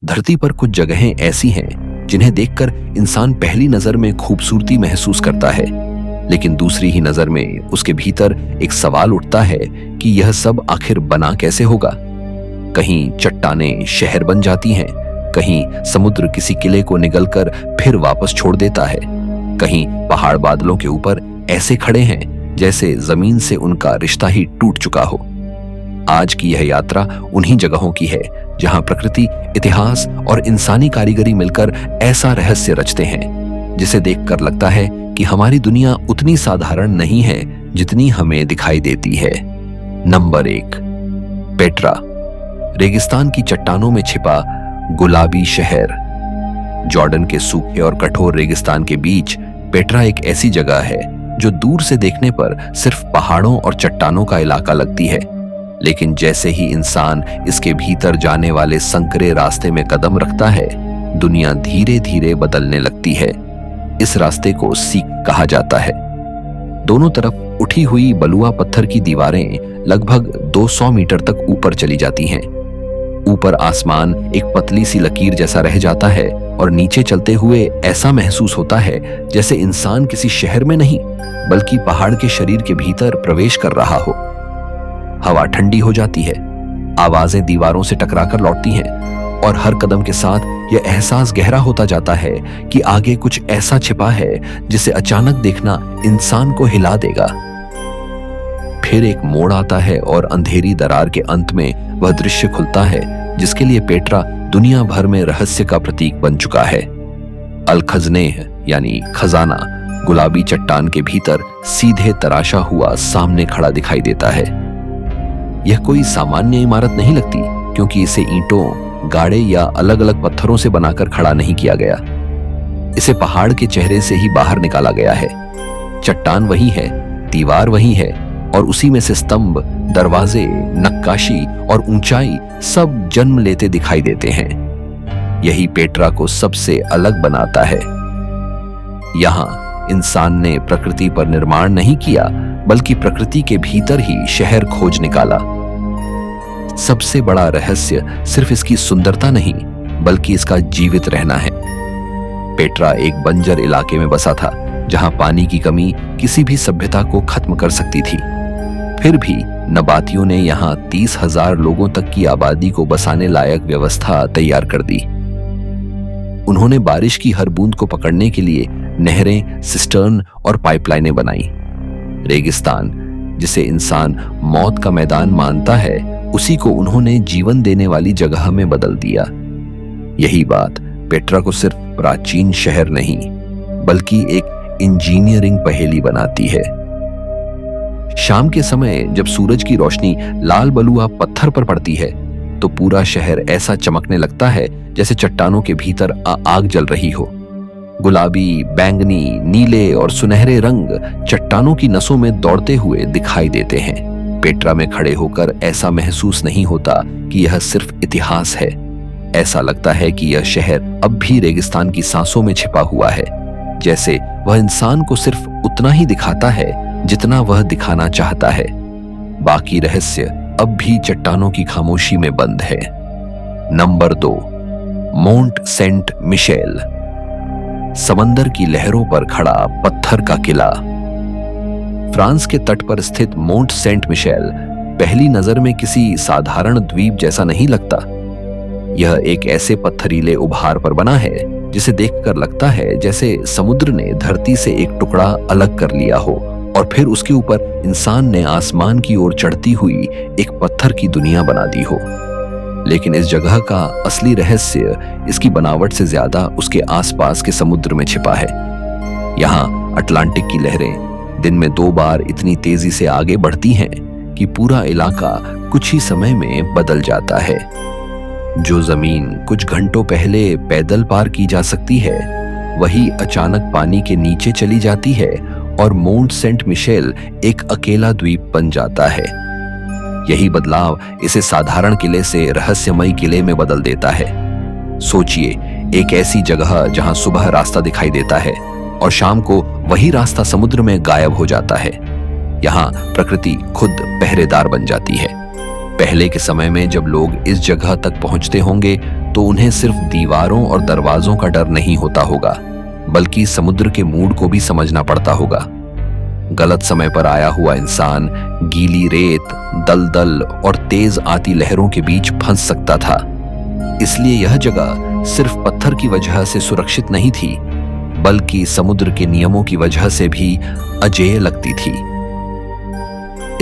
धरती पर कुछ जगहें ऐसी हैं जिन्हें देखकर इंसान पहली नजर में खूबसूरती महसूस करता है, लेकिन दूसरी ही नजर में उसके भीतर एक सवाल उठता है कि यह सब आखिर बना कैसे होगा। कहीं चट्टानें शहर बन जाती हैं, कहीं समुद्र किसी किले को निगलकर फिर वापस छोड़ देता है, कहीं पहाड़ बादलों के ऊपर ऐसे खड़े हैं जैसे जमीन से उनका रिश्ता ही टूट चुका हो। आज की यह यात्रा उन्हीं जगहों की है जहां प्रकृति, इतिहास और इंसानी कारीगरी मिलकर ऐसा रहस्य रचते हैं जिसे देखकर लगता है कि हमारी दुनिया उतनी साधारण नहीं है जितनी हमें दिखाई देती है। Number 1, Petra. रेगिस्तान की चट्टानों में छिपा गुलाबी शहर। जॉर्डन के सूखे और कठोर रेगिस्तान के बीच पेट्रा एक ऐसी जगह है जो दूर से देखने पर सिर्फ पहाड़ों और चट्टानों का इलाका लगती है, लेकिन जैसे ही इंसान इसके भीतर जाने वाले संकरे रास्ते में कदम रखता है, दुनिया धीरे धीरे बदलने लगती है। इस रास्ते को सीक कहा जाता है। दोनों तरफ उठी हुई बलुआ पत्थर की दीवारें लगभग 200 मीटर तक ऊपर चली जाती हैं। ऊपर आसमान एक पतली सी लकीर जैसा रह जाता है और नीचे चलते हुए ऐसा महसूस होता है जैसे इंसान किसी शहर में नहीं बल्कि पहाड़ के शरीर के भीतर प्रवेश कर रहा हो। हवा ठंडी हो जाती है, आवाजें दीवारों से टकराकर लौटती हैं और हर कदम के साथ यह एहसास गहरा होता जाता है कि आगे कुछ ऐसा छिपा है जिसे अचानक देखना इंसान को हिला देगा। फिर एक मोड़ आता है और अंधेरी दरार के अंत में वह दृश्य खुलता है जिसके लिए पेट्रा दुनिया भर में रहस्य का प्रतीक बन चुका है। अल-खज़नेह यानी खजाना गुलाबी चट्टान के भीतर सीधे तराशा हुआ सामने खड़ा दिखाई देता है। यह कोई सामान्य इमारत नहीं लगती, क्योंकि इसे ईंटों, गाड़े या अलग अलग पत्थरों से बनाकर खड़ा नहीं किया गया। इसे पहाड़ के चेहरे से ही बाहर निकाला गया है। चट्टान वही है, दीवार वही है और उसी में से स्तंभ, दरवाजे, नक्काशी और ऊंचाई सब जन्म लेते दिखाई देते हैं। यही पेट्रा को सबसे अलग बनाता है। यहां इंसान ने प्रकृति पर निर्माण नहीं किया, बल्कि प्रकृति के भीतर ही शहर खोज निकाला। सबसे बड़ा रहस्य सिर्फ इसकी सुंदरता नहीं, बल्कि इसका जीवित रहना है। पेट्रा एक बंजर इलाके में बसा था, जहां पानी की कमी किसी भी सभ्यता को खत्म कर सकती थी। फिर भी नबातियों ने यहां 30,000 लोगों तक की आबादी को बसाने लायक व्यवस्था तैयार कर दी। उन्होंने बारिश की हर बूंद को पकड़ने के लिए नहरें, सिस्टर्न और पाइपलाइनें बनाई। रेगिस्तान, जिसे इंसान मौत का मैदान मानता है, उसी को उन्होंने जीवन देने वाली जगह में बदल दिया। यही बात पेट्रा को सिर्फ प्राचीन शहर नहीं, बल्कि एक इंजीनियरिंग पहेली बनाती है। शाम के समय जब सूरज की रोशनी लाल बलुआ पत्थर पर पड़ती है, तो पूरा शहर ऐसा चमकने लगता है जैसे चट्टानों के भीतर आग जल रही हो। गुलाबी, बैंगनी, नीले और सुनहरे रंग चट्टानों की नसों में दौड़ते हुए दिखाई देते हैं। पेट्रा में खड़े होकर ऐसा महसूस नहीं होता कि यह सिर्फ इतिहास है। ऐसा लगता है कि यह शहर अब भी रेगिस्तान की सांसों में छिपा हुआ है, जैसे वह इंसान को सिर्फ उतना ही दिखाता है जितना वह दिखाना चाहता है। बाकी रहस्य अब भी चट्टानों की खामोशी में बंद है। Number 2, Mont Saint Michel. समंदर की लहरों पर खड़ा पत्थर का किला। फ्रांस के तट पर स्थित मोंट सेंट मिशेल पहली नजर में किसी साधारण द्वीप जैसा नहीं लगता। यह एक ऐसे पत्थरीले उभार पर बना है जिसे देखकर लगता है जैसे समुद्र ने धरती से एक टुकड़ा अलग कर लिया हो और फिर उसके ऊपर इंसान ने आसमान की ओर चढ़ती हुई एक पत्थर की दुनिया बना दी हो। लेकिन इस जगह का असली रहस्य इसकी बनावट से ज्यादा उसके आसपास के समुद्र में छिपा है। यहाँ अटलांटिक की लहरें दिन में 2 बार इतनी तेजी से आगे बढ़ती हैं कि पूरा इलाका कुछ ही समय में बदल जाता है। जो जमीन कुछ घंटों पहले पैदल पार की जा सकती है, वही अचानक पानी के नीचे चली जाती है और मोंट सेंट मिशेल एक अकेला द्वीप बन जाता है। यही बदलाव इसे साधारण किले से रहस्यमयी किले में बदल देता है। सोचिए, एक ऐसी जगह जहां सुबह रास्ता दिखाई देता है और शाम को वही रास्ता समुद्र में गायब हो जाता है। यहाँ प्रकृति खुद पहरेदार बन जाती है। पहले के समय में जब लोग इस जगह तक पहुंचते होंगे तो उन्हें सिर्फ दीवारों और दरवाजों का डर नहीं होता होगा, बल्कि समुद्र के मूड को भी समझना पड़ता होगा। गलत समय पर आया हुआ इंसान गीली रेत, दलदल और तेज आती लहरों के बीच फंस सकता था। इसलिए यह जगह सिर्फ पत्थर की वजह से सुरक्षित नहीं थी, बल्कि समुद्र के नियमों की वजह से भी अजेय लगती थी।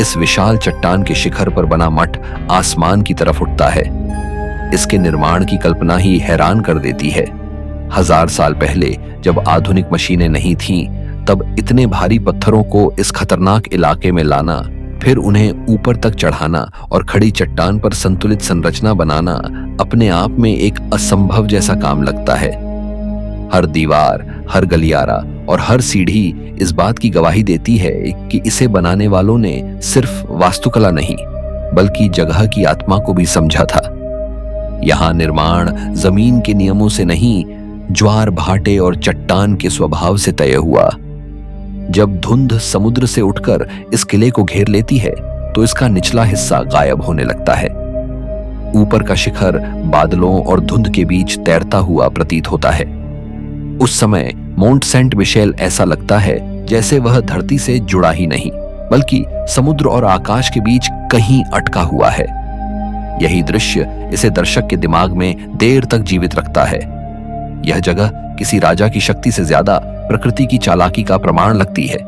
इस विशाल चट्टान के शिखर पर बना मठ आसमान की तरफ उठता है। इसके निर्माण की कल्पना ही हैरान कर देती है। 1000 साल पहले जब आधुनिक मशीनें नहीं थीं, तब इतने भारी पत्थरों को इस खतरनाक इलाके में लाना, फिर उन्हें ऊपर तक चढ़ाना और खड़ी चट्टान पर संतुलित संरचना बनाना अपने आप में एक असंभव जैसा काम लगता है। हर दीवार, हर गलियारा और हर सीढ़ी इस बात की गवाही देती है कि इसे बनाने वालों ने सिर्फ वास्तुकला नहीं, बल्कि जगह की आत्मा को भी समझा था। यहाँ निर्माण जमीन के नियमों से नहीं, ज्वार भाटे और चट्टान के स्वभाव से तय हुआ। जब धुंध समुद्र से उठकर इस किले को घेर लेती है, तो इसका निचला हिस्सा गायब होने लगता है। ऊपर का शिखर बादलों और धुंध के बीच तैरता हुआ प्रतीत होता है। उस समय मोंट सेंट मिशेल ऐसा लगता है जैसे वह धरती से जुड़ा ही नहीं, बल्कि समुद्र और आकाश के बीच कहीं अटका हुआ है। यही दृश्य इसे दर्शक के दिमाग में देर तक जीवित रखता है। यह जगह किसी राजा की शक्ति से ज्यादा प्रकृति की चालाकी का प्रमाण लगती है।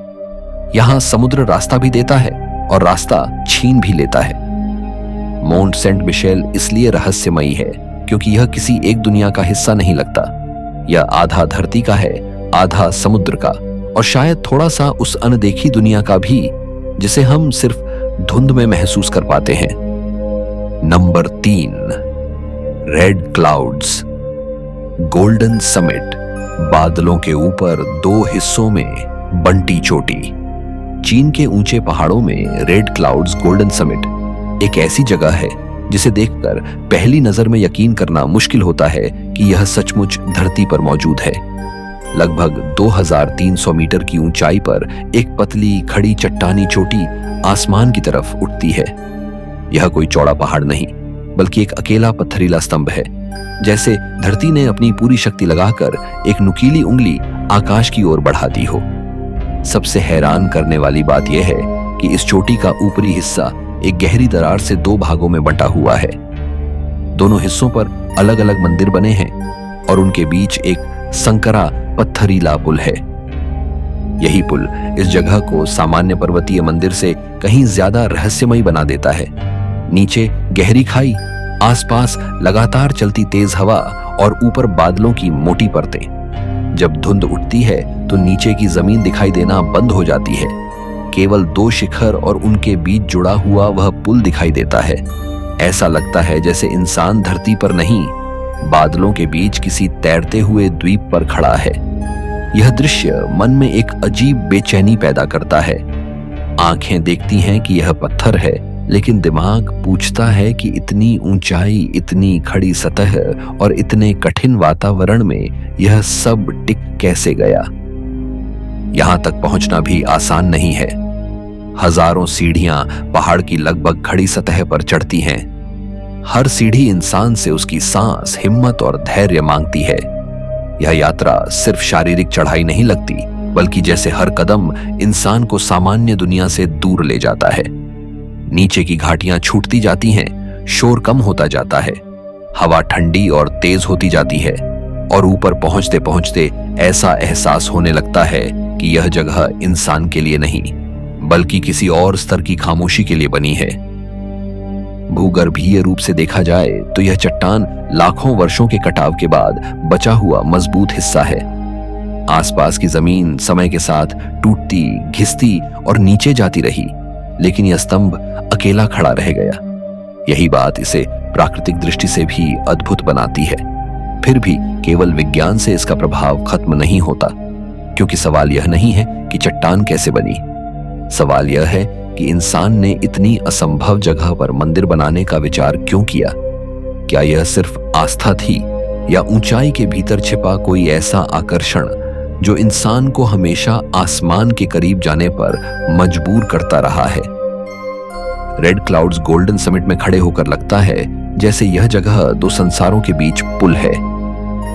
यहाँ समुद्र रास्ता भी देता है और रास्ता छीन भी लेता है। मोंट सेंट मिशेल इसलिए रहस्यमयी है क्योंकि यह किसी एक दुनिया का हिस्सा नहीं लगता। यह आधा धरती का है, आधा समुद्र का, और शायद थोड़ा सा उस अनदेखी दुनिया का भी, जिसे हम सिर्फ धुंध में महसूस कर पाते हैं। Number 3, red clouds. Golden summit, बादलों के ऊपर 2 हिस्सों में बंटी चोटी। चीन के ऊंचे पहाड़ों में रेड क्लाउड्स गोल्डन समिट एक ऐसी जगह है जिसे देखकर पहली नजर में यकीन करना मुश्किल होता है कि यह सचमुच धरती पर मौजूद है। लगभग 2300 मीटर की ऊंचाई पर एक पतली खड़ी चट्टानी चोटी आसमान की तरफ उठती है। यह कोई चौड़ा पहाड़ नहीं, बल्कि एक अकेला पत्थरीला स्तंभ है, जैसे धरती ने अपनी पूरी शक्ति लगाकर एक नुकीली उंगली आकाश की ओर बढ़ा दी हो। सबसे हैरान करने वाली बात यह है कि इस चोटी का ऊपरी हिस्सा एक गहरी दरार से 2 भागों में बंटा हुआ है। दोनों हिस्सों पर अलग अलग मंदिर बने हैं और उनके बीच एक संकरा पत्थरीला पुल है। यही पुल इस जगह को सामान्य पर्वतीय मंदिर से कहीं ज्यादा रहस्यमयी बना देता है। नीचे गहरी खाई, आसपास लगातार चलती तेज हवा और ऊपर बादलों की मोटी परतें। जब धुंध उठती है तो नीचे की जमीन दिखाई देना बंद हो जाती है। केवल 2 शिखर और उनके बीच जुड़ा हुआ वह पुल दिखाई देता है। ऐसा लगता है जैसे इंसान धरती पर नहीं, बादलों के बीच किसी तैरते हुए द्वीप पर खड़ा है। यह दृश्य मन में एक अजीब बेचैनी पैदा करता है। आंखें देखती हैं कि यह पत्थर है, लेकिन दिमाग पूछता है कि इतनी ऊंचाई, इतनी खड़ी सतह और इतने कठिन वातावरण में यह सब टिक कैसे गया। यहां तक पहुंचना भी आसान नहीं है। हजारों सीढ़ियां पहाड़ की लगभग खड़ी सतह पर चढ़ती हैं। हर सीढ़ी इंसान से उसकी सांस, हिम्मत और धैर्य मांगती है। यह यात्रा सिर्फ शारीरिक चढ़ाई नहीं लगती, बल्कि जैसे हर कदम इंसान को सामान्य दुनिया से दूर ले जाता है। नीचे की घाटियां छूटती जाती हैं, शोर कम होता जाता है, हवा ठंडी और तेज होती जाती है, और ऊपर पहुंचते पहुंचते ऐसा एहसास होने लगता है कि यह जगह इंसान के लिए नहीं, बल्कि किसी और स्तर की खामोशी के लिए बनी है। भूगर्भीय रूप से देखा जाए तो यह चट्टान लाखों वर्षों के कटाव के बाद बचा हुआ मजबूत हिस्सा है। आसपास की जमीन समय के साथ टूटती, घिसती और नीचे जाती रही, लेकिन यह स्तंभ अकेला खड़ा रह गया। यही बात इसे प्राकृतिक दृष्टि से भी अद्भुत बनाती है। फिर भी केवल विज्ञान से इसका प्रभाव खत्म नहीं होता, क्योंकि सवाल यह नहीं है कि चट्टान कैसे बनी। सवाल यह है कि इंसान ने इतनी असंभव जगह पर मंदिर बनाने का विचार क्यों किया। क्या यह सिर्फ आस्था थी, या ऊंचाई के भीतर छिपा कोई ऐसा आकर्षण जो इंसान को हमेशा आसमान के करीब जाने पर मजबूर करता रहा है। रेड क्लाउड्स गोल्डन समिट में खड़े होकर लगता है जैसे यह जगह दो संसारों के बीच पुल है।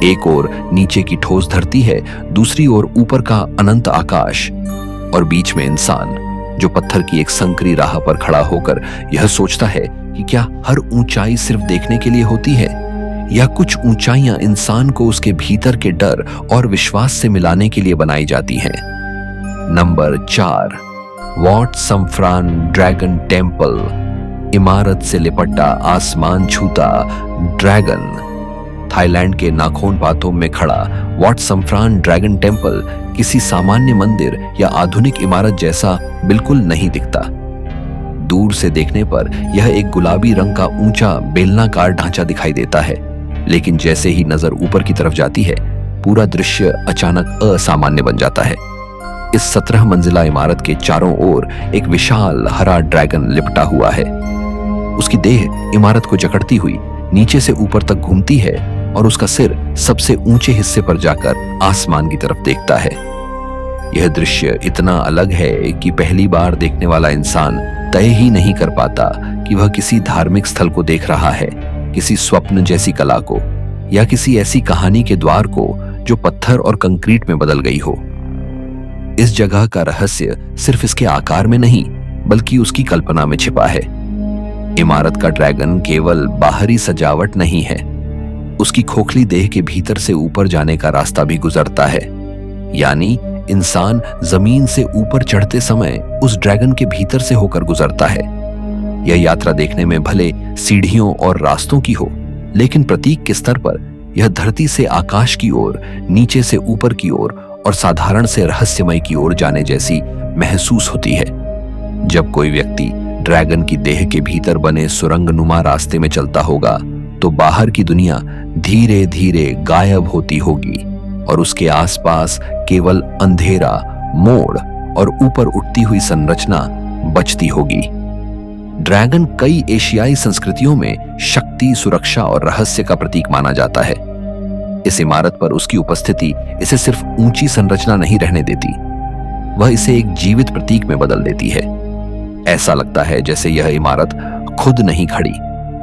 एक ओर नीचे की ठोस धरती है, दूसरी ओर ऊपर का अनंत आकाश, और बीच में इंसान जो पत्थर की एक संकरी राह पर खड़ा होकर यह सोचता है कि क्या हर ऊंचाई सिर्फ देखने के लिए होती है, या कुछ ऊंचाइयां इंसान को उसके भीतर के डर और विश्वास से मिलाने के लिए बनाई जाती हैं। Number 4, Wat Samphran dragon temple. इमारत से लिपटा आसमान छूता ड्रैगन। थाईलैंड के नाखोन पातोम में खड़ा वॉट समफ्रान ड्रैगन टेम्पल किसी सामान्य मंदिर या आधुनिक इमारत जैसा बिल्कुल नहीं दिखता। दूर से देखने पर यह एक गुलाबी रंग का ऊंचा बेलनाकार ढांचा दिखाई देता है, लेकिन जैसे ही नजर ऊपर की तरफ जाती है, पूरा दृश्य अचानक असामान्य बन जाता है। इस 17 मंजिला इमारत के चारों ओर एक विशाल हरा ड्रैगन लिपटा हुआ है। उसकी देह इमारत को जकड़ती हुई नीचे से ऊपर तक घूमती है और उसका सिर सबसे ऊंचे हिस्से पर जाकर आसमान की तरफ देखता है। यह दृश्य इतना अलग है कि पहली बार देखने वाला इंसान तय ही नहीं कर पाता कि वह किसी धार्मिक स्थल को देख रहा है, किसी स्वप्न जैसी कला को, या किसी ऐसी कहानी के द्वार को जो पत्थर और कंक्रीट में बदल गई हो। इस जगह का रहस्य सिर्फ इसके आकार में नहीं, बल्कि उसकी कल्पना में छिपा है। इमारत का ड्रैगन केवल बाहरी सजावट नहीं है, उसकी खोखली देह के भीतर से ऊपर जाने का रास्ता भी गुजरता है। यानी इंसान जमीन से ऊपर चढ़ते समय उस ड्रैगन के भीतर से होकर गुजरता है। यह यात्रा देखने में भले सीढ़ियों और रास्तों की हो, लेकिन प्रतीक के स्तर पर यह धरती से आकाश की ओर, नीचे से ऊपर की ओर और साधारण से रहस्यमय की ओर जाने जैसी महसूस होती है। जब कोई व्यक्ति ड्रैगन की देह के भीतर बने सुरंगनुमा रास्ते में चलता होगा, तो बाहर की दुनिया धीरे धीरे गायब होती होगी और उसके आसपास केवल अंधेरा, मोड़ और ऊपर उठती हुई संरचना बचती होगी। ड्रैगन कई एशियाई संस्कृतियों में शक्ति, सुरक्षा और रहस्य का प्रतीक माना जाता है। इस इमारत पर उसकी उपस्थिति इसे सिर्फ ऊंची संरचना नहीं रहने देती, वह इसे एक जीवित प्रतीक में बदल देती है। ऐसा लगता है जैसे यह इमारत खुद नहीं खड़ी,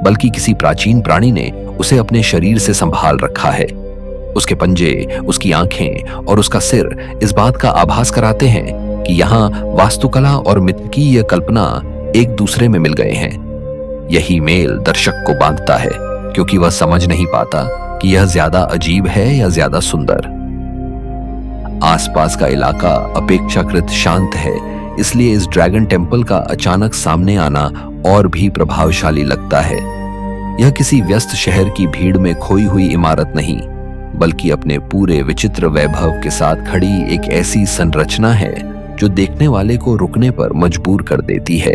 बल्कि किसी प्राचीन प्राणी ने उसे अपने शरीर से संभाल रखा है। उसके पंजे, उसकी आंखें और उसका सिर इस बात का आभास कराते हैं कि यहाँ वास्तुकला और मिथकीय कल्पना एक दूसरे में मिल गए हैं। यही मेल दर्शक को बांधता है, क्योंकि वह समझ नहीं पाता कि यह ज्यादा अजीब है या ज्यादा सुंदर। आसपास का इलाका अपेक्षाकृत शांत है, इसलिए इस ड्रैगन टेम्पल का अचानक सामने आना और भी प्रभावशाली लगता है। यह किसी व्यस्त शहर की भीड़ में खोई हुई इमारत नहीं, बल्कि अपने पूरे विचित्र वैभव के साथ खड़ी एक ऐसी संरचना है जो देखने वाले को रुकने पर मजबूर कर देती है।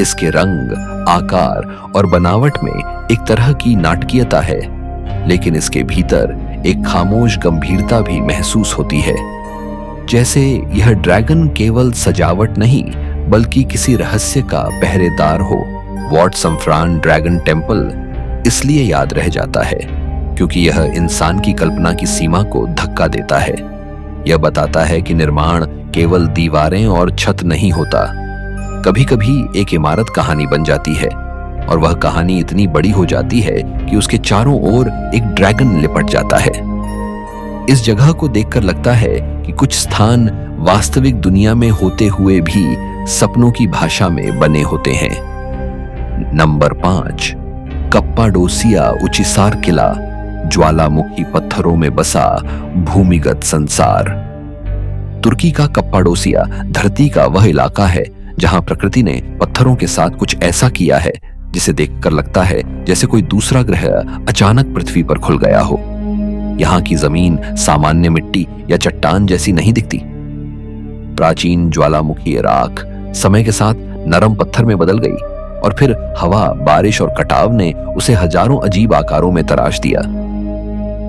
इसके रंग, आकार और बनावट में एक तरह की नाटकीयता है, लेकिन इसके भीतर एक खामोश गंभीरता भी महसूस होती है, जैसे यह ड्रैगन केवल सजावट नहीं, बल्कि किसी रहस्य का पहरेदार हो। वॉट समफ्रान ड्रैगन टेम्पल इसलिए याद रह जाता है क्योंकि यह इंसान की कल्पना की सीमा को धक्का देता है। यह बताता है कि निर्माण केवल दीवारें और छत नहीं होता। कभी कभी एक इमारत कहानी बन जाती है, और वह कहानी इतनी बड़ी हो जाती है कि उसके चारों ओर एक ड्रैगन लिपट जाता है। इस जगह को देखकर लगता है कि कुछ स्थान वास्तविक दुनिया में होते हुए भी सपनों की भाषा में बने होते हैं। नंबर 5, कप्पाडोसिया उचिसार किला, ज्वालामुखी पत्थरों में बसा भूमिगत संसार। तुर्की का कप्पाडोसिया धरती का वह इलाका है जहां प्रकृति ने पत्थरों के साथ कुछ ऐसा किया है जिसे देखकर लगता है जैसे कोई दूसरा ग्रह अचानक पृथ्वी पर खुल गया हो। यहाँ की जमीन सामान्य मिट्टी या चट्टान जैसी नहीं दिखती। प्राचीन ज्वालामुखी राख समय के साथ नरम पत्थर में बदल गई, और फिर हवा, बारिश और कटाव ने उसे हजारों अजीब आकारों में तराश दिया।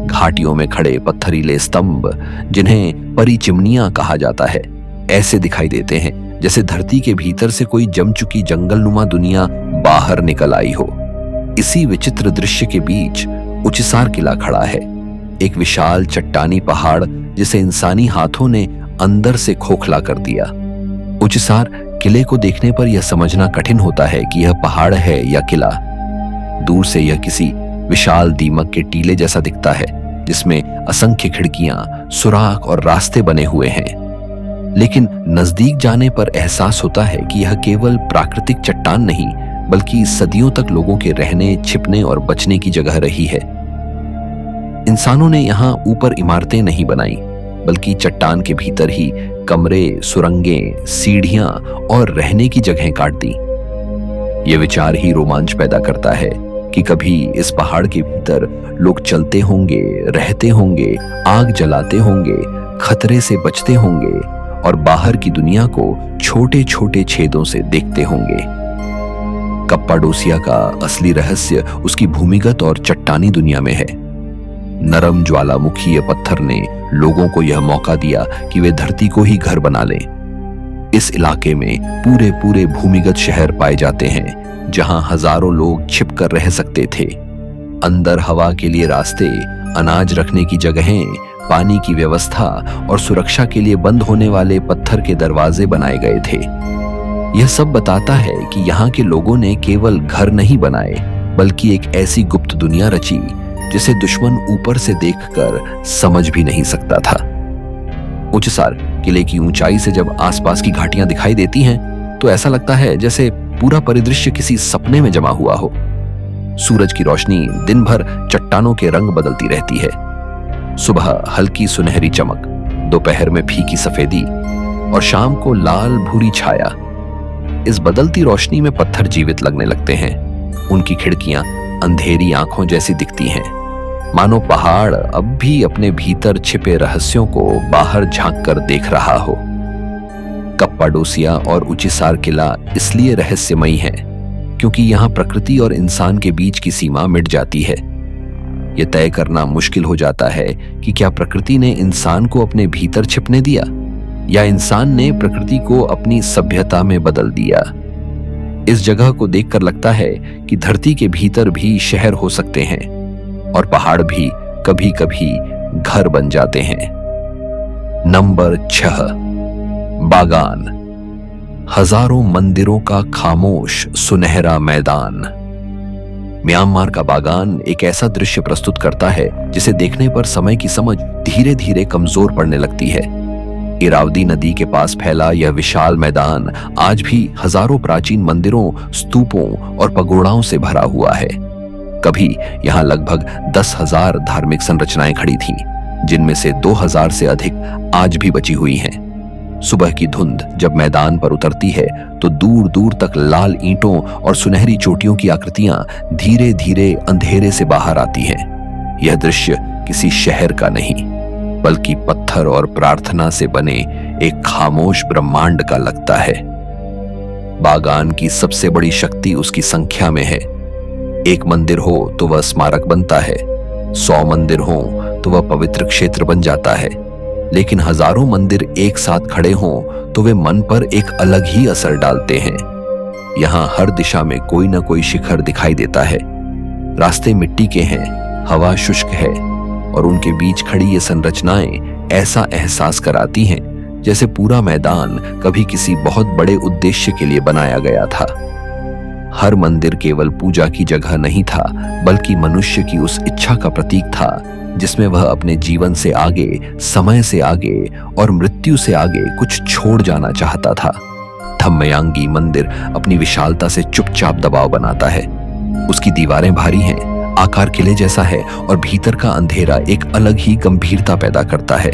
घाटियों में खड़े पत्थरीले स्तंभ, जिन्हें परी चिमनियां कहा जाता है, ऐसे दिखाई देते हैं जैसे धरती के भीतर से कोई जम चुकी जंगलनुमा दुनिया बाहर निकल आई हो। इसी विचित्र दृश्य के बीच उचिसार किला खड़ा है, एक विशाल चट्टानी पहाड़ जिसे इंसानी हाथों ने अंदर से खोखला कर दिया। उचिसार किले को देखने पर यह समझना कठिन होता है कि यह पहाड़ है या किला। दूर से यह किसी विशाल दीमक के टीले जैसा दिखता है, जिसमें असंख्य खिड़कियां, सुराख और रास्ते बने हुए हैं। लेकिन नजदीक जाने पर एहसास होता है कि यह केवल प्राकृतिक चट्टान नहीं, बल्कि सदियों तक लोगों के रहने, छिपने और बचने की जगह रही है। इंसानों ने यहाँ ऊपर इमारतें नहीं बनाई, बल्कि चट्टान के भीतर ही कमरे, सुरंगें, सीढ़ियां और रहने की जगहें काट दी। यह विचार ही रोमांच पैदा करता है कि कभी इस पहाड़ के भीतर लोग चलते होंगे, रहते होंगे, आग जलाते होंगे, खतरे से बचते होंगे और बाहर की दुनिया को छोटे छोटे छेदों से देखते होंगे। कप्पाडोसिया का असली रहस्य उसकी भूमिगत और चट्टानी दुनिया में है। नरम ज्वालामुखी पत्थर ने लोगों को यह मौका दिया कि वे धरती को ही घर बना लें। इस इलाके में पूरे पूरे भूमिगत शहर पाए जाते हैं, जहां हजारों लोग छिपकर रह सकते थे। अंदर हवा के लिए रास्ते, अनाज रखने की जगहें, पानी की व्यवस्था और सुरक्षा के लिए बंद होने वाले पत्थर के दरवाजे बनाए गए थे। यह सब बताता है कि यहाँ के लोगों ने केवल घर नहीं बनाए, बल्कि एक ऐसी गुप्त दुनिया रची जिसे दुश्मन ऊपर से देखकर समझ भी नहीं सकता था। उच्चसार किले की ऊंचाई से जब आसपास की घाटियां दिखाई देती हैं, तो ऐसा लगता है जैसे पूरा परिदृश्य किसी सपने में जमा हुआ हो। सूरज की रोशनी दिन भर चट्टानों के रंग बदलती रहती है। सुबह हल्की सुनहरी चमक, दोपहर में फीकी सफेदी और शाम को लाल भूरी छाया। इस बदलती रोशनी में पत्थर जीवित लगने लगते हैं। उनकी खिड़कियां अंधेरी आंखों जैसी दिखती हैं, मानो पहाड़ अब भी अपने भीतर छिपे रहस्यों को बाहर झांक कर देख रहा हो। कप्पाडोसिया और उचिसार किला इसलिए रहस्यमयी है क्योंकि यहाँ प्रकृति और इंसान के बीच की सीमा मिट जाती है। यह तय करना मुश्किल हो जाता है कि क्या प्रकृति ने इंसान को अपने भीतर छिपने दिया या इंसान ने प्रकृति को अपनी सभ्यता में बदल दिया। इस जगह को देखकर लगता है कि धरती के भीतर भी शहर हो सकते हैं और पहाड़ भी कभी कभी घर बन जाते हैं। नंबर 6, बागान। हजारों मंदिरों का खामोश सुनहरा मैदान। म्यांमार का बागान एक ऐसा दृश्य प्रस्तुत करता है जिसे देखने पर समय की समझ धीरे धीरे कमजोर पड़ने लगती है। इरावदी नदी के पास फैला यह विशाल मैदान आज भी हजारों प्राचीन मंदिरों, स्तूपों और पगोड़ाओं से भरा हुआ है। कभी यहाँ लगभग 10,000 धार्मिक संरचनाएं खड़ी थीं, जिनमें से 2,000 से अधिक आज भी बची हुई हैं। सुबह की धुंध जब मैदान पर उतरती है तो दूर दूर तक लाल ईंटों और सुनहरी चोटियों की आकृतियां धीरे धीरे अंधेरे से बाहर आती हैं। यह दृश्य किसी शहर का नहीं, बल्कि पत्थर और प्रार्थना से बने एक खामोश ब्रह्मांड का लगता है। बागान की सबसे बड़ी शक्ति उसकी संख्या में है। एक मंदिर हो तो वह स्मारक बनता है, 100 मंदिर हो तो वह पवित्र क्षेत्र बन जाता है, लेकिन हजारों मंदिर एक साथ खड़े हों तो वे मन पर एक अलग ही असर डालते हैं। यहाँ हर दिशा में कोई न कोई शिखर दिखाई देता है। रास्ते मिट्टी के हैं, हवा शुष्क है और उनके बीच खड़ी ये संरचनाएं ऐसा एहसास कराती हैं जैसे पूरा मैदान कभी किसी बहुत बड़े उद्देश्य के लिए बनाया गया था। हर मंदिर केवल पूजा की जगह नहीं था, बल्कि मनुष्य की उस इच्छा का प्रतीक था जिसमें वह अपने जीवन से आगे, समय से आगे और मृत्यु से आगे कुछ छोड़ जाना चाहता था। थम्मयांगी मंदिर अपनी विशालता से चुपचाप दबाव बनाता है। उसकी दीवारें भारी हैं, आकार किले जैसा है और भीतर का अंधेरा एक अलग ही गंभीरता पैदा करता है।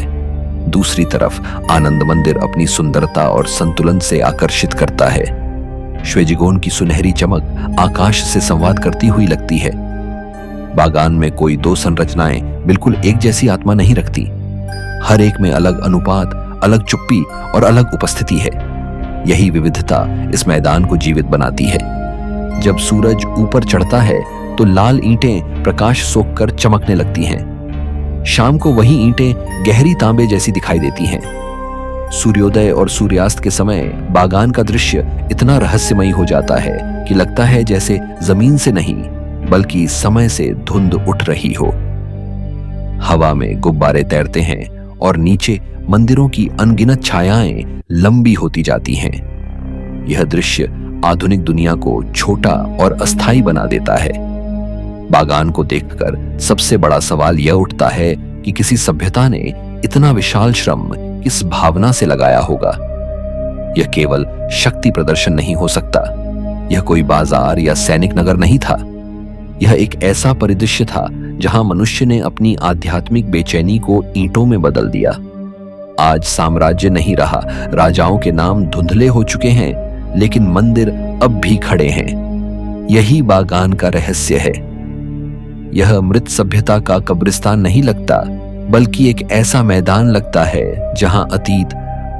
दूसरी तरफ आनंद मंदिर अपनी सुंदरता और संतुलन से आकर्षित करता है। श्वेजिगोन की सुनहरी चमक आकाश से संवाद करती हुई लगती है। बागान में कोई दो संरचनाएं बिल्कुल एक जैसी आत्मा नहीं रखती। हर एक में अलग अनुपात, अलग चुप्पी और अलग उपस्थिति है। यही विविधता इस मैदान को जीवित बनाती है। जब सूरज ऊपर चढ़ता है तो लाल ईंटें प्रकाश सोखकर चमकने लगती हैं। शाम को वही ईंटें गहरी तांबे जैसी दिखाई देती हैं। सूर्योदय और सूर्यास्त के समय बागान का दृश्य इतना रहस्यमयी हो जाता है कि लगता है जैसे जमीन से नहीं, बल्कि समय से धुंध उठ रही हो। हवा में गुब्बारे तैरते हैं और नीचे मंदिरों की अनगिनत छायाएं लंबी होती जाती हैं। यह दृश्य आधुनिक दुनिया को छोटा और अस्थायी बना देता है। बागान को देखकर सबसे बड़ा सवाल यह उठता है कि किसी सभ्यता ने इतना विशाल श्रम किस भावना से लगाया होगा। यह केवल शक्ति प्रदर्शन नहीं हो सकता, यह कोई बाजार या सैनिक नगर नहीं था। यह एक ऐसा परिदृश्य था जहां मनुष्य ने अपनी आध्यात्मिक बेचैनी को ईंटों में बदल दिया। आज साम्राज्य नहीं रहा, राजाओं के नाम धुंधले हो चुके हैं, लेकिन मंदिर अब भी खड़े हैं। यही बागान का रहस्य है। यह मृत सभ्यता का कब्रिस्तान नहीं लगता, बल्कि एक ऐसा मैदान लगता है जहां अतीत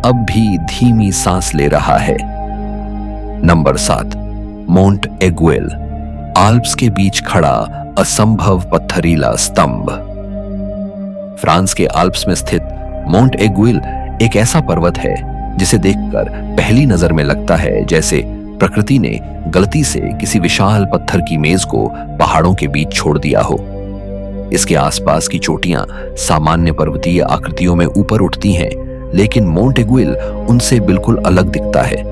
अब भी धीमी सांस ले रहा है। नंबर 7, मोंट एगुएल, आल्प्स के बीच खड़ा असंभव पत्थरीला स्तंभ। फ्रांस के आल्प्स में स्थित मोंट एगुएल एक ऐसा पर्वत है जिसे देखकर पहली नजर में लगता है जैसे प्रकृति ने गलती से किसी विशाल पत्थर की मेज को पहाड़ों के बीच छोड़ दिया हो। इसके आसपास की चोटियां सामान्य पर्वतीय आकृतियों में ऊपर उठती हैं, लेकिन मोंट एगुएल उनसे बिल्कुल अलग दिखता है।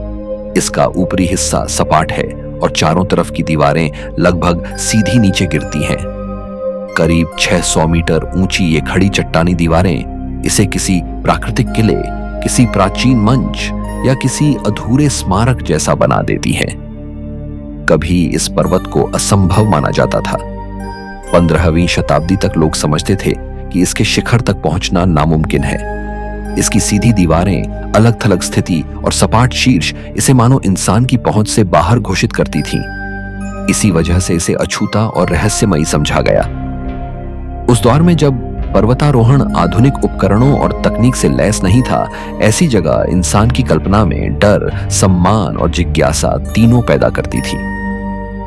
इसका ऊपरी हिस्सा सपाट है और चारों तरफ की दीवारें लगभग सीधी नीचे गिरती हैं। करीब 600 मीटर ऊंची ये खड़ी चट्टानी दीवारें इसे किसी प्राकृतिक किले, किसी प्राचीन मंच या किसी अधूरे स्मारक जैसा बना देती हैं। कभी इस पर्वत को असंभव माना जाता था। 15वीं शताब्दी तक लोग समझते थे कि इसके शिखर तक पहुंचना नामुमकिन है। इसकी सीधी दीवारें, अलग थलग स्थिति और सपाट शीर्ष इसे मानो इंसान की पहुंच से बाहर घोषित करती थीं। इसी वजह से इसे अछूता और रहस्यमयी समझा गया। उस दौर में जब पर्वतारोहण आधुनिक उपकरणों और तकनीक से लैस नहीं था, ऐसी जगह इंसान की कल्पना में डर, सम्मान और जिज्ञासा तीनों पैदा करती थी।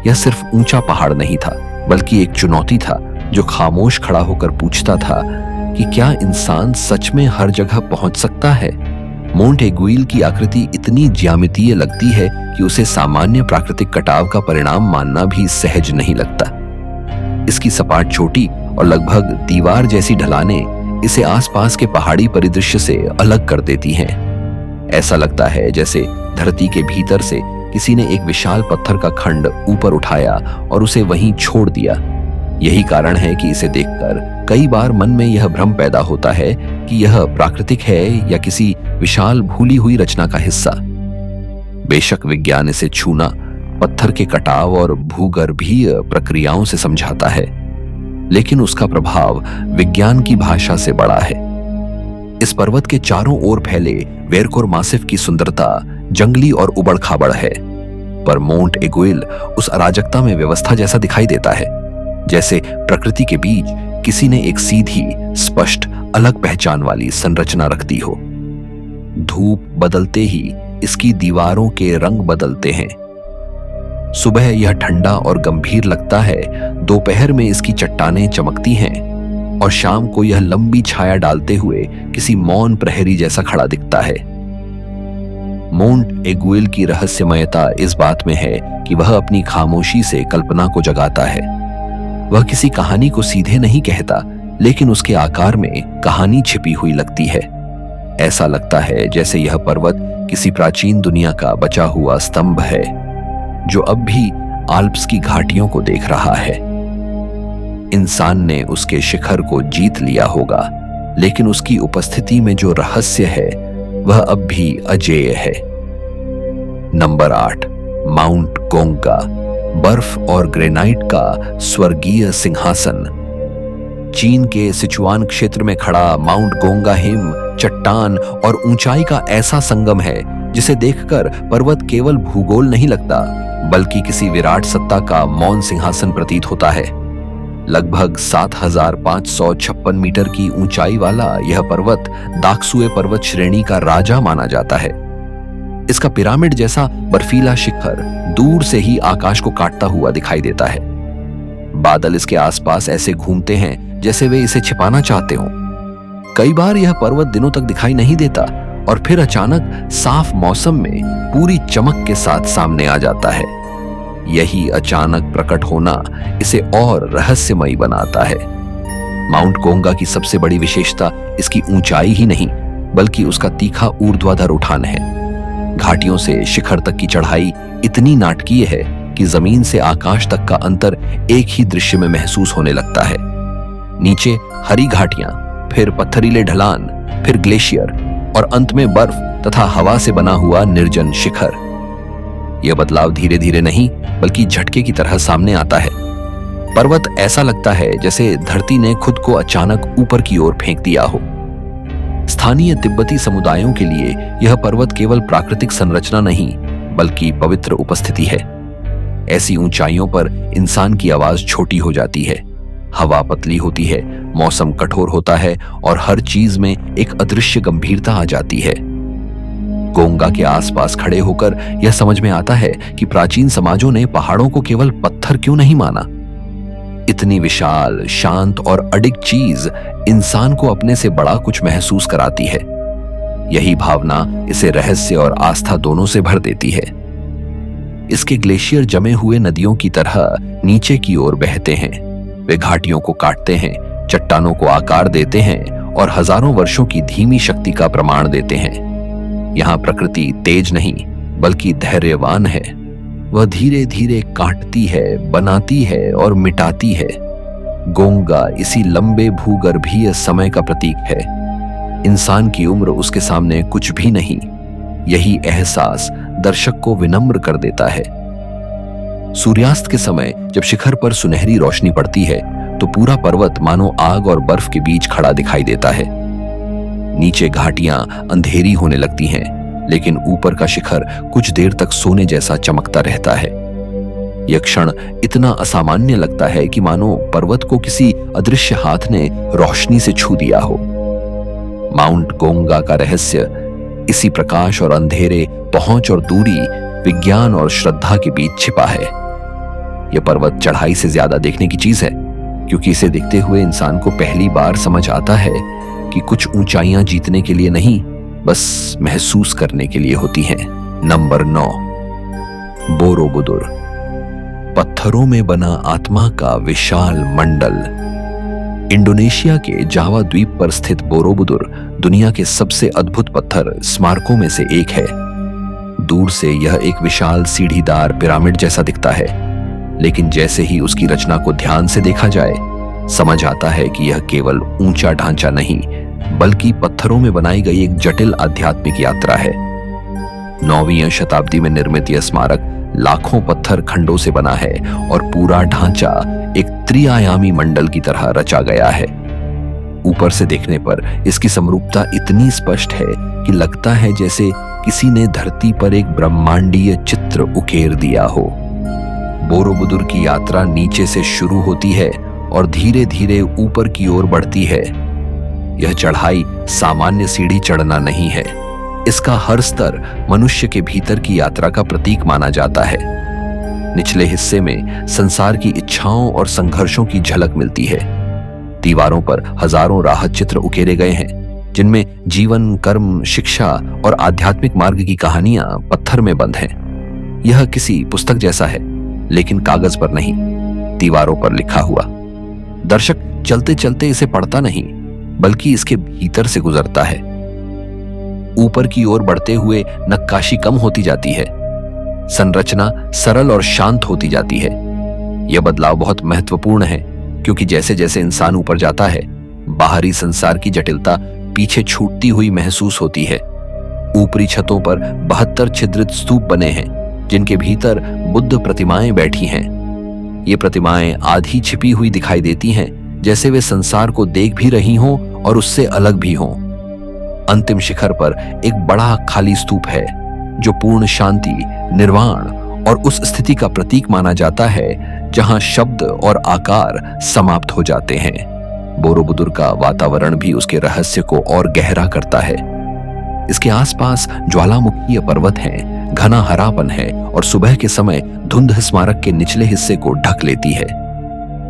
यह सिर्फ ऊंचा पहाड़ नहीं था, बल्कि एक चुनौती था जो खामोश खड़ा होकर पूछता था कि क्या इंसान सच में हर जगह पहुंच सकता है। मोंट एगुएल की आकृति इतनी ज्यामितीय लगती है कि उसे सामान्य प्राकृतिक कटाव का परिणाम मानना भी सहज नहीं लगता। इसकी सपाट चोटी और लगभग दीवार जैसी ढलानें इसे आसपास के पहाड़ी परिदृश्य से अलग कर देती हैं। ऐसा लगता है जैसे धरती के भीतर से किसी ने एक विशाल पत्थर का खंड ऊपर उठाया और उसे वहीं छोड़ दिया। यही कारण है कि इसे देखकर कई बार मन में यह भ्रम पैदा होता है कि यह प्राकृतिक है या किसी विशाल भूली हुई रचना का हिस्सा। बेशक विज्ञान इसे छूना, पत्थर के कटाव और भूगर्भीय प्रक्रियाओं से समझाता है, लेकिन उसका प्रभाव विज्ञान की भाषा से बड़ा है। इस पर्वत के चारों ओर फैले वेरकोर मासिफ की सुंदरता जंगली और उबड़ खाबड़ है, पर मोंट एगुएल उस अराजकता में व्यवस्था जैसा दिखाई देता है, जैसे प्रकृति के बीच किसी ने एक सीधी, स्पष्ट, अलग पहचान वाली संरचना रख दी हो। धूप बदलते ही इसकी दीवारों के रंग बदलते हैं। सुबह यह ठंडा और गंभीर लगता है, दोपहर में इसकी चट्टानें चमकती हैं और शाम को यह लंबी छाया डालते हुए किसी मौन प्रहरी जैसा खड़ा दिखता है। मोंट एगुएल की रहस्यमयता इस बात में है कि वह अपनी खामोशी से कल्पना को जगाता है। वह किसी कहानी को सीधे नहीं कहता, लेकिन उसके आकार में कहानी छिपी हुई लगती है। ऐसा लगता है जैसे यह पर्वत किसी प्राचीन दुनिया का बचा हुआ स्तंभ है, जो अब भी आल्प्स की घाटियों को देख रहा है। इंसान ने उसके शिखर को जीत लिया होगा, लेकिन उसकी उपस्थिति में जो रहस्य है वह अब भी अजेय है। नंबर 8, माउंट गोंगा, बर्फ और ग्रेनाइट का स्वर्गीय सिंहासन। चीन के सिचुआन क्षेत्र में खड़ा माउंट गोंगा हिम, चट्टान और ऊंचाई का ऐसा संगम है जिसे देखकर पर्वत केवल भूगोल नहीं लगता, बल्कि किसी विराट सत्ता का मौन सिंहासन प्रतीत होता है। लगभग 7556 मीटर की ऊंचाई वाला यह पर्वत दाक्सुए पर्वत श्रेणी का राजा माना जाता है। इसका पिरामिड जैसा बर्फीला शिखर दूर से ही आकाश को काटता हुआ दिखाई देता है। बादल इसके आसपास ऐसे घूमते हैं जैसे वे इसे छिपाना चाहते हों। कई बार यह पर्वत दिनों तक दिखाई नहीं देता और फिर अचानक साफ मौसम में पूरी चमक के साथ सामने आ जाता है। यही अचानक प्रकट होना इसे और रहस्यमयी बनाता है। माउंट गोंगा की सबसे बड़ी विशेषता इसकी ऊंचाई ही नहीं, बल्कि उसका तीखा ऊर्ध्वाधर उठान है। घाटियों से शिखर तक की चढ़ाई इतनी नाटकीय है कि जमीन से आकाश तक का अंतर एक ही दृश्य में महसूस होने लगता है। नीचे हरी घाटियां, फिर पत्थरीले ढलान, फिर ग्लेशियर और अंत में बर्फ तथा हवा से बना हुआ निर्जन शिखर। यह बदलाव धीरे धीरे नहीं बल्कि झटके की तरह सामने आता है। पर्वत ऐसा लगता है जैसे धरती ने खुद को अचानक ऊपर की ओर फेंक दिया हो। स्थानीय तिब्बती समुदायों के लिए यह पर्वत केवल प्राकृतिक संरचना नहीं बल्कि पवित्र उपस्थिति है। ऐसी ऊंचाइयों पर इंसान की आवाज छोटी हो जाती है, हवा पतली होती है, मौसम कठोर होता है और हर चीज में एक अदृश्य गंभीरता आ जाती है। गोंगा के आसपास खड़े होकर यह समझ में आता है कि प्राचीन समाजों ने पहाड़ों को केवल पत्थर क्यों नहीं माना। इतनी विशाल, शांत और अडिग चीज इंसान को अपने से बड़ा कुछ महसूस कराती है। यही भावना इसे रहस्य और आस्था दोनों से भर देती है। इसके ग्लेशियर जमे हुए नदियों की तरह नीचे की ओर बहते हैं। वे घाटियों को काटते हैं, चट्टानों को आकार देते हैं और हजारों वर्षों की धीमी शक्ति का प्रमाण देते हैं। यहाँ प्रकृति तेज नहीं बल्कि धैर्यवान है। वह धीरे धीरे काटती है, बनाती है और मिटाती है। गोंगा इसी लंबे भूगर्भीय समय का प्रतीक है। इंसान की उम्र उसके सामने कुछ भी नहीं। यही एहसास दर्शक को विनम्र कर देता है। सूर्यास्त के समय जब शिखर पर सुनहरी रोशनी पड़ती है तो पूरा पर्वत मानो आग और बर्फ के बीच खड़ा दिखाई देता है। नीचे घाटियां अंधेरी होने लगती हैं, लेकिन ऊपर का शिखर कुछ देर तक सोने जैसा चमकता रहता है। यह क्षण इतना असामान्य लगता है कि मानो पर्वत को किसी अदृश्य हाथ ने रोशनी से छू दिया हो। माउंट गोंगा का रहस्य इसी प्रकाश और अंधेरे, पहुंच और दूरी, विज्ञान और श्रद्धा के बीच छिपा है। यह पर्वत चढ़ाई से ज्यादा देखने की चीज है, क्योंकि इसे देखते हुए इंसान को पहली बार समझ आता है कि कुछ ऊंचाइयां जीतने के लिए नहीं, बस महसूस करने के लिए होती हैं। नंबर 9, बोरोबुदुर, पत्थरों में बना आत्मा का विशाल मंडल। इंडोनेशिया के जावा द्वीप पर स्थित बोरोबुदुर दुनिया के सबसे अद्भुत पत्थर स्मारकों में से एक है। दूर से यह एक विशाल सीढ़ीदार पिरामिड जैसा दिखता है, लेकिन जैसे ही उसकी रचना को ध्यान से देखा जाए, समझ आता है कि यह केवल ऊंचा ढांचा नहीं बल्कि पत्थरों में बनाई गई एक जटिल आध्यात्मिक यात्रा है। 9वीं शताब्दी में निर्मित यह स्मारक लाखों पत्थर खंडों से बना है और पूरा ढांचा एक त्रिआयामी मंडल की तरह रचा गया है। ऊपर से देखने पर इसकी समरूपता इतनी स्पष्ट है कि लगता है जैसे किसी ने धरती पर एक ब्रह्मांडीय चित्र उकेर दिया हो। बोरोबुदुर की यात्रा नीचे से शुरू होती है और धीरे धीरे ऊपर की ओर बढ़ती है। यह चढ़ाई सामान्य सीढ़ी चढ़ना नहीं है। इसका हर स्तर मनुष्य के भीतर की यात्रा का प्रतीक माना जाता है। निचले हिस्से में संसार की इच्छाओं और संघर्षों की झलक मिलती है। दीवारों पर हजारों राहत चित्र उकेरे गए हैं, जिनमें जीवन, कर्म, शिक्षा और आध्यात्मिक मार्ग की कहानियां पत्थर में बंद हैं। यह किसी पुस्तक जैसा है, लेकिन कागज पर नहीं, दीवारों पर लिखा हुआ। दर्शक चलते चलते इसे पढ़ता नहीं बल्कि इसके भीतर से गुजरता है। ऊपर की ओर बढ़ते हुए नक्काशी कम होती जाती है, संरचना सरल और शांत होती जाती है। यह बदलाव बहुत महत्वपूर्ण है, क्योंकि जैसे जैसे इंसान ऊपर जाता है, बाहरी संसार की जटिलता पीछे छूटती हुई महसूस होती है। ऊपरी छतों पर 72 छिद्रित स्तूप बने हैं, जिनके भीतर बुद्ध प्रतिमाएं बैठी हैं। ये प्रतिमाएं आधी छिपी हुई दिखाई देती हैं, जैसे वे संसार को देख भी रही हों और उससे अलग भी हों। अंतिम शिखर पर एक बड़ा खाली स्तूप है, जो पूर्ण शांति, निर्वाण और उस स्थिति का प्रतीक माना जाता है जहां शब्द और आकार समाप्त हो जाते हैं। बोरोबुदुर का वातावरण भी उसके रहस्य को और गहरा करता है। इसके आसपास ज्वालामुखीय पर्वत हैं, घना हरापन है और सुबह के समय धुंध स्मारक के निचले हिस्से को ढक लेती है।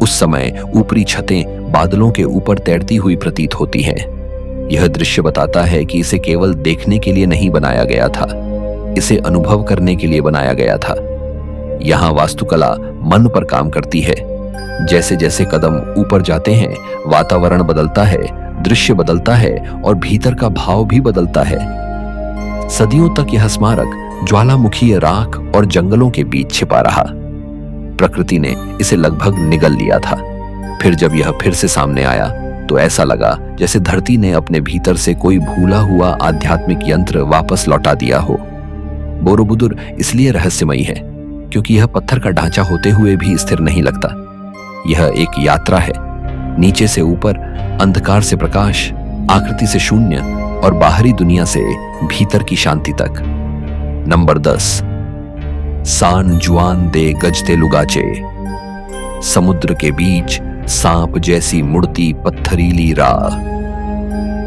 उस समय ऊपरी छतें बादलों के ऊपर तैरती हुई प्रतीत होती हैं। यह दृश्य बताता है कि इसे केवल देखने के लिए नहीं बनाया गया था, इसे अनुभव करने के लिए बनाया गया था। यहाँ वास्तुकला मन पर काम करती है। जैसे जैसे कदम ऊपर जाते हैं, वातावरण बदलता है, दृश्य बदलता है और भीतर का भाव भी बदलता है। सदियों तक यह स्मारक ज्वालामुखीय राख और जंगलों के बीच छिपा रहा, प्रकृति ने इसे लगभग निगल लिया था। फिर जब यह फिर से सामने आया तो ऐसा लगा जैसे धरती ने अपने भीतर से कोई भूला हुआ आध्यात्मिक यंत्र वापस लौटा दिया हो। बोरोबुदुर इसलिए रहस्यमयी है क्योंकि यह पत्थर का ढांचा होते हुए भी स्थिर नहीं लगता। यह एक यात्रा है, नीचे से ऊपर, अंधकार से प्रकाश, आकृति से शून्य और बाहरी दुनिया से भीतर की शांति तक। नंबर 10, सान जुआन दे गजते लुगाचे। समुद्र के बीच सांप जैसी मुड़ती पत्थरीली राह।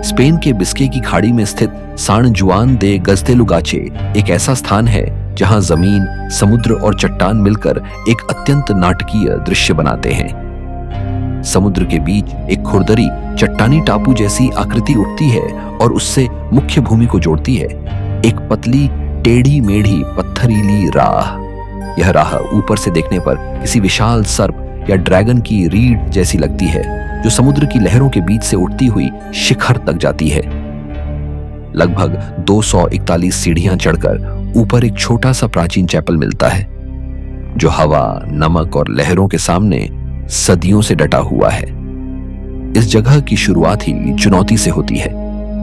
स्पेन के बिस्के की खाड़ी में स्थित सान जुआन दे गजते लुगाचे एक ऐसा स्थान है जहां जमीन, समुद्र और चट्टान मिलकर एक अत्यंत नाटकीय दृश्य बनाते हैं। समुद्र के बीच एक खुरदरी चट्टानी टापू जैसी आकृति उठती है और उससे मुख्य भूमि को जोड़ती है, एक पतली टेढ़ी मेढ़ी पत्थरीली राह। यह राह ऊपर से देखने पर किसी विशाल सर्प या ड्रैगन की रीढ़ जैसी लगती है जो समुद्र की लहरों के बीच से उठती हुई शिखर तक जाती है। लगभग 241 सीढ़ियां चढ़कर ऊपर एक छोटा सा प्राचीन चैपल मिलता है जो हवा, नमक और लहरों के सामने सदियों से डटा हुआ है। इस जगह की शुरुआत ही चुनौती से होती है।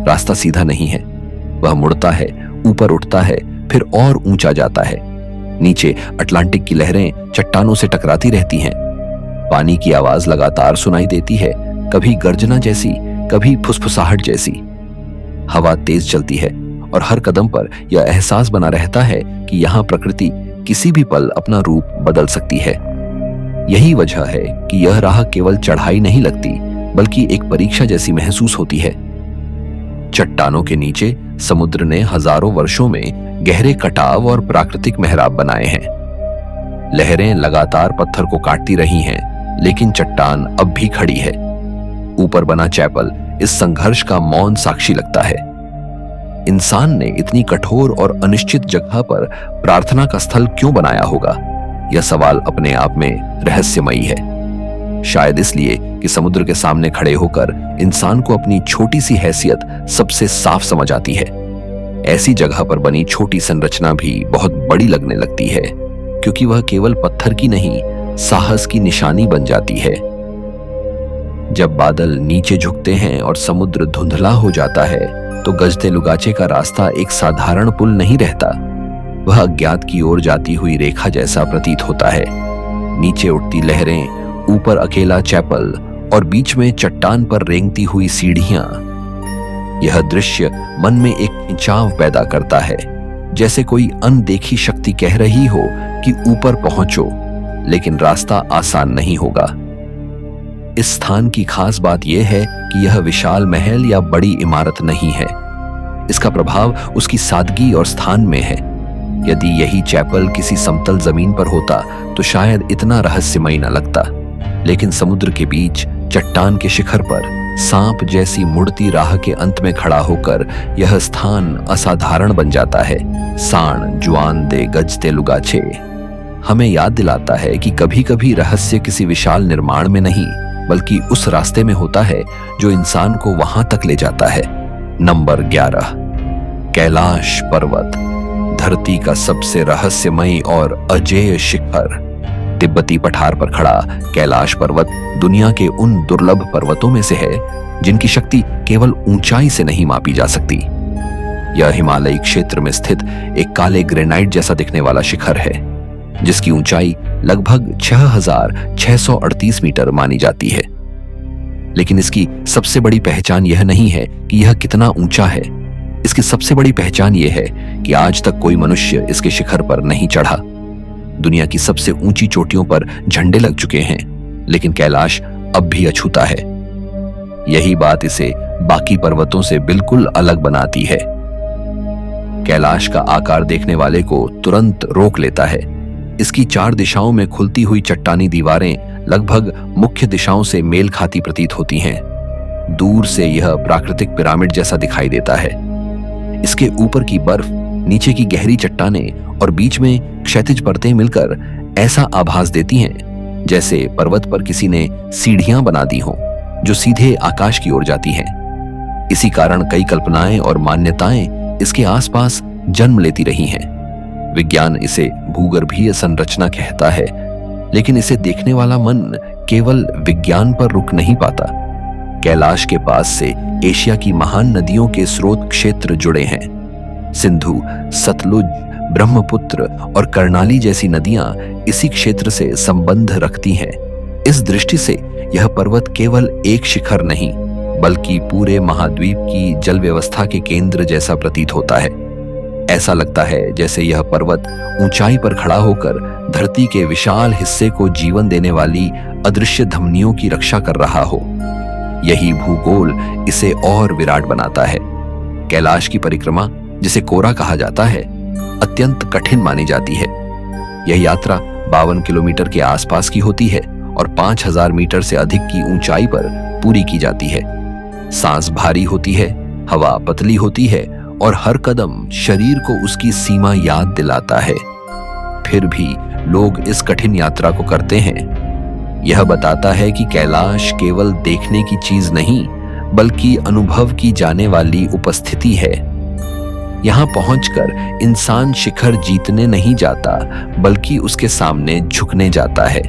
रास्ता सीधा नहीं है, वह मुड़ता है, ऊपर उठता है, फिर और ऊंचा जाता है। नीचे अटलांटिक की लहरें चट्टानों से टकराती रहती हैं। पानी की आवाज लगातार सुनाई देती है, कभी गर्जना जैसी, कभी फुसफुसाहट जैसी। हवा तेज चलती है और हर कदम पर यह एहसास बना रहता है कि यहाँ प्रकृति किसी भी पल अपना रूप बदल सकती है। यही वजह है कि यह राह केवल चढ़ाई नहीं लगती, बल्कि एक परीक्षा जैसी महसूस होती है। चट्टानों के नीचे समुद्र ने हजारों वर्षों में गहरे कटाव और प्राकृतिक मेहराब बनाए हैं। लहरें लगातार पत्थर को काटती रही हैं, लेकिन चट्टान अब भी खड़ी है। ऊपर बना चैपल इस संघर्ष का मौन साक्षी लगता है। इंसान ने इतनी कठोर और अनिश्चित जगह पर प्रार्थना का स्थल क्यों बनाया होगा? यह सवाल अपने आप में रहस्यमयी है। शायद इसलिए कि समुद्र के सामने खड़े होकर इंसान को अपनी छोटी सी हैसियत सबसे साफ समझ आती है। ऐसी जगह पर बनी छोटी संरचना भी बहुत बड़ी लगने लगती है, क्योंकि वह केवल पत्थर की नहीं, साहस की निशानी बन जाती है। जब बादल नीचे झुकते हैं और समुद्र धुंधला हो जाता है, तो गजते लुगाचे का रास्ता एक साधारण पुल नहीं रहता। वह अज्ञात की ओर जाती हुई रेखा जैसा प्रतीत होता है। नीचे उठती लहरें, ऊपर अकेला चैपल और बीच में चट्टान पर रेंगती हुई सीढ़ियां। यह दृश्य मन में एक खिंचाव पैदा करता है, जैसे कोई अनदेखी शक्ति कह रही हो कि ऊपर पहुंचो, लेकिन रास्ता आसान नहीं होगा। इस स्थान की खास बात यह है कि यह विशाल महल या बड़ी इमारत नहीं है। इसका प्रभाव उसकी सादगी और स्थान में है। यदि यही चैपल किसी समतल जमीन पर होता तो शायद इतना रहस्यमयी न लगता, लेकिन समुद्र के बीच चट्टान के शिखर पर सांप जैसी मुड़ती राह के अंत में खड़ा होकर यह स्थान असाधारण बन जाता है। सान जुआन दे गजते लुगाचे हमें याद दिलाता है कि कभी कभी रहस्य किसी विशाल निर्माण में नहीं, बल्कि उस रास्ते में होता है जो इंसान को वहां तक ले जाता है। नंबर 11, कैलाश पर्वत, धरती का सबसे रहस्यमयी और अजेय शिखर। तिब्बती पठार पर खड़ा कैलाश पर्वत दुनिया के उन दुर्लभ पर्वतों में से है जिनकी शक्ति केवल ऊंचाई से नहीं मापी जा सकती। यह हिमालयी क्षेत्र में स्थित एक काले ग्रेनाइट जैसा दिखने वाला शिखर है, जिसकी ऊंचाई लगभग 6,638 मीटर मानी जाती है। लेकिन इसकी सबसे बड़ी पहचान यह नहीं है कि यह कितना ऊंचा है। इसकी सबसे बड़ी पहचान यह है कि आज तक कोई मनुष्य इसके शिखर पर नहीं चढ़ा। दुनिया की सबसे ऊंची चोटियों पर झंडे लग चुके हैं, लेकिन कैलाश अब भी अछूता है। यही बात इसे बाकी पर्वतों से बिल्कुल अलग बनाती है। कैलाश का आकार देखने वाले को तुरंत रोक लेता है। इसकी 4 दिशाओं में खुलती हुई चट्टानी दीवारें लगभग मुख्य दिशाओं से मेल खाती प्रतीत होती हैं। दूर से यह प्राकृतिक पिरामिड जैसा दिखाई देता है। इसके ऊपर की बर्फ, नीचे की गहरी चट्टानें और बीच में क्षैतिज परतें मिलकर ऐसा आभास देती हैं जैसे पर्वत पर किसी ने सीढ़ियां बना दी हों जो सीधे आकाश की ओर जाती हैं। इसी कारण कई कल्पनाएं और मान्यताएं इसके आसपास जन्म लेती रही हैं। विज्ञान इसे भूगर्भीय संरचना कहता है, लेकिन इसे देखने वाला मन केवल विज्ञान पर रुक नहीं पाता। कैलाश के पास से एशिया की महान नदियों के स्रोत क्षेत्र जुड़े हैं। सिंधु, सतलुज, ब्रह्मपुत्र और कर्णाली जैसी नदियां इसी क्षेत्र से संबंध रखती हैं। इस दृष्टि से यह पर्वत केवल एक शिखर नहीं, बल्कि पूरे महाद्वीप की जल व्यवस्था के केंद्र जैसा प्रतीत होता है। ऐसा लगता है जैसे यह पर्वत ऊंचाई पर खड़ा होकर धरती के विशाल हिस्से को जीवन देने वाली अदृश्य धमनियों की रक्षा कर रहा हो। यही भूगोल इसे और विराट बनाता है। कैलाश की परिक्रमा, जिसे कोरा कहा जाता है, अत्यंत कठिन मानी जाती है। यह यात्रा 52 किलोमीटर के आसपास की होती है और 5000 मीटर से अधिक की ऊंचाई पर पूरी की जाती है। सांस भारी होती है, हवा पतली होती है और हर कदम शरीर को उसकी सीमा याद दिलाता है। फिर भी लोग इस कठिन यात्रा को करते हैं। यह बताता है कि कैलाश केवल देखने की चीज नहीं, बल्कि अनुभव की जाने वाली उपस्थिति है। यहां पहुंचकर इंसान शिखर जीतने नहीं जाता, बल्कि उसके सामने झुकने जाता है।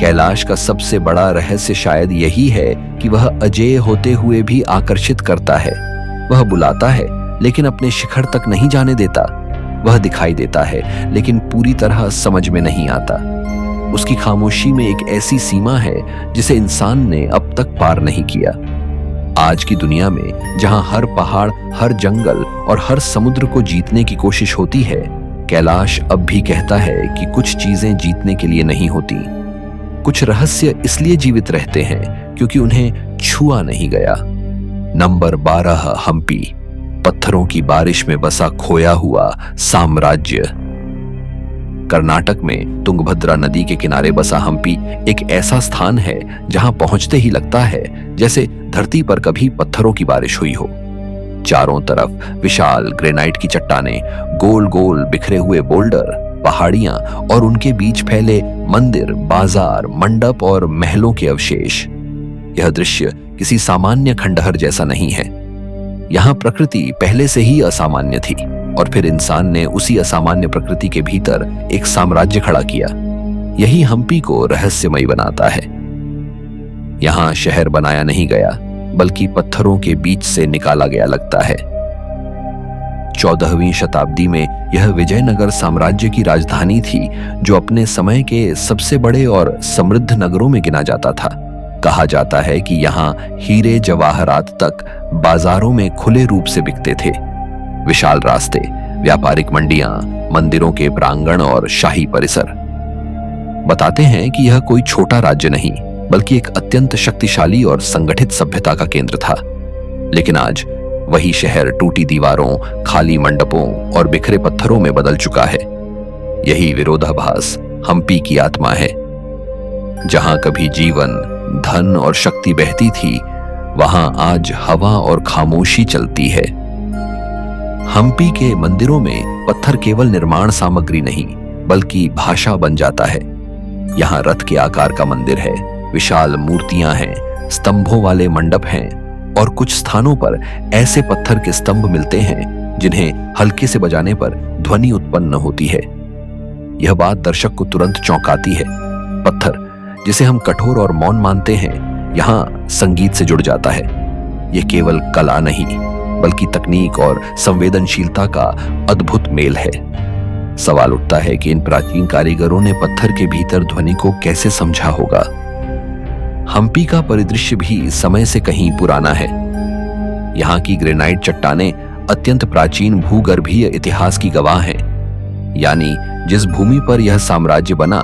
कैलाश का सबसे बड़ा रहस्य शायद यही है कि वह अजेय होते हुए भी आकर्षित करता है। वह बुलाता है, लेकिन अपने शिखर तक नहीं जाने देता। वह दिखाई देता है, लेकिन पूरी तरह समझ में नहीं आता। उसकी खामोशी में एक ऐसी सीमा है जिसे इंसान ने अब तक पार नहीं किया। आज की दुनिया में जहां हर पहाड़, हर जंगल और हर समुद्र को जीतने की कोशिश होती है, कैलाश अब भी कहता है कि कुछ चीजें जीतने के लिए नहीं होती। कुछ रहस्य इसलिए जीवित रहते हैं क्योंकि उन्हें छुआ नहीं गया। नंबर 12, हम्पी, पत्थरों की बारिश में बसा खोया हुआ साम्राज्य। कर्नाटक में तुंगभद्रा नदी के किनारे बसा हम्पी एक ऐसा स्थान है जहां पहुंचते ही लगता है जैसे धरती पर कभी पत्थरों की बारिश हुई हो। चारों तरफ विशाल ग्रेनाइट की चट्टानें, गोल गोल बिखरे हुए बोल्डर, पहाड़ियां और उनके बीच फैले मंदिर, बाजार, मंडप और महलों के अवशेष। यह दृश्य किसी सामान्य खंडहर जैसा नहीं है। यहाँ प्रकृति पहले से ही असामान्य थी और फिर इंसान ने उसी असामान्य प्रकृति के भीतर एक साम्राज्य खड़ा किया। यही हम्पी को रहस्यमयी बनाता है। यहाँ शहर बनाया नहीं गया, बल्कि पत्थरों के बीच से निकाला गया लगता है। 14वीं शताब्दी में यह विजयनगर साम्राज्य की राजधानी थी, जो अपने समय के सबसे बड़े और समृद्ध नगरों में गिना जाता था। कहा जाता है कि यहाँ हीरे जवाहरात तक बाजारों में खुले रूप से बिकते थे। विशाल रास्ते, व्यापारिक मंडियां, मंदिरों के प्रांगण और शाही परिसर बताते हैं कि यह कोई छोटा राज्य नहीं, बल्कि एक अत्यंत शक्तिशाली और संगठित सभ्यता का केंद्र था। लेकिन आज वही शहर टूटी दीवारों, खाली मंडपों और बिखरे पत्थरों में बदल चुका है। यही विरोधाभास हम्पी की आत्मा है। जहां कभी जीवन, धन और शक्ति बहती थी, वहां आज हवा और खामोशी चलती है। हम्पी के मंदिरों में पत्थर केवल निर्माण सामग्री नहीं, बल्कि भाषा बन जाता है। यहाँ रथ के आकार का मंदिर है, विशाल मूर्तियां हैं, स्तंभों वाले मंडप हैं और कुछ स्थानों पर ऐसे पत्थर के स्तंभ मिलते हैं जिन्हें हल्के से बजाने पर ध्वनि उत्पन्न होती है। यह बात दर्शक को तुरंत चौंकाती है। पत्थर, जिसे हम कठोर और मौन मानते हैं, यहाँ संगीत से जुड़ जाता है। यह केवल कला नहीं, बल्कि तकनीक और संवेदनशीलता का अद्भुत मेल है। सवाल उठता है कि इन प्राचीन कारीगरों ने पत्थर के भीतर ध्वनि को कैसे समझा होगा। हम्पी का परिदृश्य भी समय से कहीं पुराना है। यहाँ की ग्रेनाइट चट्टानें अत्यंत प्राचीन भूगर्भीय इतिहास की गवाह हैं। यानी जिस भूमि पर यह साम्राज्य बना,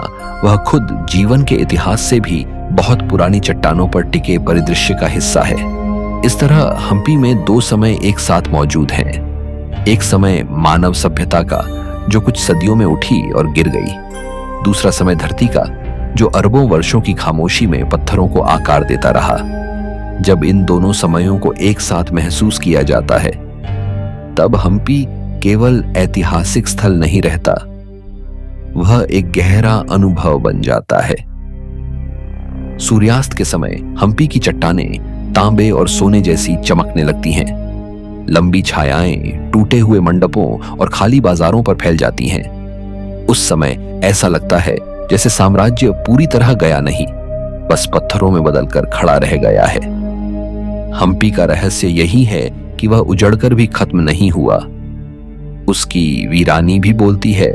वह खुद जीवन के इतिहास से भी बहुत पुरानी चट्टानों पर टिके परिदृश्य का हिस्सा है। इस तरह हम्पी में दो समय एक साथ मौजूद हैं। एक समय मानव सभ्यता का, जो कुछ सदियों में उठी और गिर गई। दूसरा समय धरती का, जो अरबों वर्षों की खामोशी में पत्थरों को आकार देता रहा। जब इन दोनों समयों को एक साथ महसूस किया जाता है, तब हम्पी केवल ऐतिहासिक स्थल नहीं रहता, वह एक गहरा अनुभव बन जाता है। सूर्यास्त के समय हम्पी की चट्टानें तांबे और सोने जैसी चमकने लगती हैं। लंबी छायाएं टूटे हुए मंडपों और खाली बाजारों पर फैल जाती हैं। उस समय ऐसा लगता है जैसे साम्राज्य पूरी तरह गया नहीं, बस पत्थरों में बदलकर खड़ा रह गया है। हम्पी का रहस्य यही है कि वह उजड़कर भी खत्म नहीं हुआ। उसकी वीरानी भी बोलती है,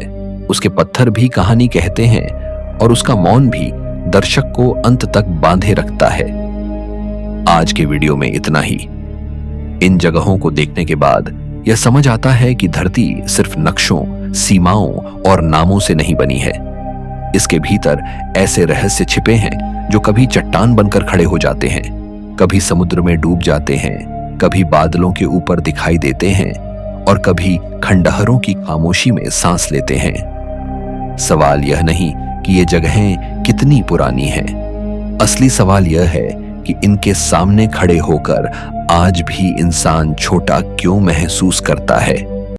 उसके पत्थर भी कहानी कहते हैं और उसका मौन भी दर्शक को अंत तक बांधे रखता है। आज के वीडियो में इतना ही। इन जगहों को देखने के बाद यह समझ आता है कि धरती सिर्फ नक्शों, सीमाओं और नामों से नहीं बनी है। इसके भीतर ऐसे रहस्य छिपे हैं जो कभी चट्टान बनकर खड़े हो जाते हैं, कभी समुद्र में डूब जाते हैं, कभी बादलों के ऊपर दिखाई देते हैं और कभी खंडहरों की खामोशी में सांस लेते हैं। सवाल यह नहीं कि ये जगहें कितनी पुरानी हैं, असली सवाल यह है कि इनके सामने खड़े होकर आज भी इंसान छोटा क्यों महसूस करता है।